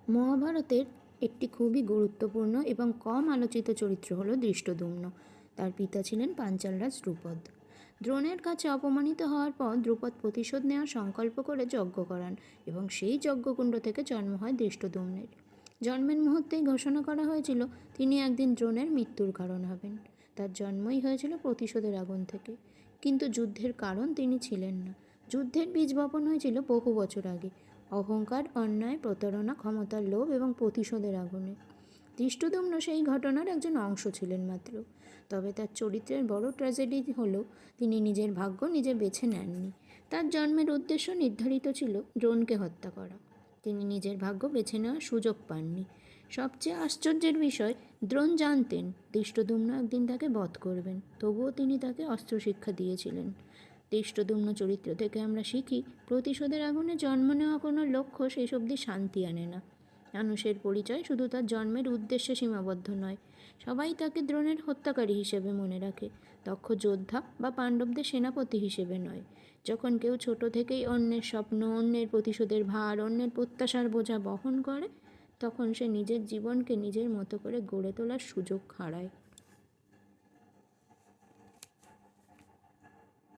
মহাভারতের একটি খুবই গুরুত্বপূর্ণ এবং কম আলোচিত চরিত্র হল ধৃষ্টদ্যুম্ন। তার পিতা ছিলেন পাঞ্চালরাজ দ্রুপদ। দ্রোণের কাছে অপমানিত হওয়ার পর দ্রুপদ প্রতিশোধ নেওয়ার সংকল্প করে যজ্ঞ করান এবং সেই যজ্ঞকুণ্ড থেকে জন্ম হয় ধৃষ্টদ্যুম্নের। জন্মের মুহূর্তেই ঘোষণা করা হয়েছিল তিনি একদিন দ্রোণের মৃত্যুর কারণ হবেন। তার জন্মই হয়েছিল প্রতিশোধের আগুন থেকে, কিন্তু যুদ্ধের কারণ তিনি ছিলেন না। যুদ্ধের বীজ বপন হয়েছিল বহু বছর আগে, অহংকার, অন্যায়, প্রতারণা, ক্ষমতার লোভ এবং প্রতিশোধের আগুনে। ধৃষ্টদ্যুম্ন সেই ঘটনার একজন অংশ ছিলেন মাত্র। তবে তার চরিত্রের বড় ট্র্যাজেডি হলো তিনি নিজের ভাগ্য নিজে বেছে নেননি। তার জন্মের উদ্দেশ্য নির্ধারিত ছিল দ্রোণকে হত্যা করা। তিনি নিজের ভাগ্য বেছে নেওয়ার সুযোগ পাননি। সবচেয়ে আশ্চর্যের বিষয়, দ্রোণ জানতেন ধৃষ্টদ্যুম্ন একদিন তাকে বধ করবেন, তবুও তিনি তাকে অস্ত্র শিক্ষা দিয়েছিলেন। ধৃষ্টদ্যুম্ন চরিত্র থেকে আমরা শিখি প্রতিশোধের আগুনে জন্ম নেওয়া কোনো লক্ষ্য শেষ অবধি শান্তি আনে না। মানুষের পরিচয় শুধু তার জন্মের উদ্দেশ্যে সীমাবদ্ধ নয়। সবাই তাকে দ্রোণের হত্যাকারী হিসেবে মনে রাখে, দক্ষ যোদ্ধা বা পাণ্ডবদের সেনাপতি হিসেবে নয়। যখন কেউ ছোট থেকেই অন্যের স্বপ্ন, অন্যের প্রতিশোধের ভার, অন্যের প্রত্যাশার বোঝা বহন করে, তখন সে নিজের জীবনকে নিজের মতো করে গড়ে তোলার সুযোগ হারায়।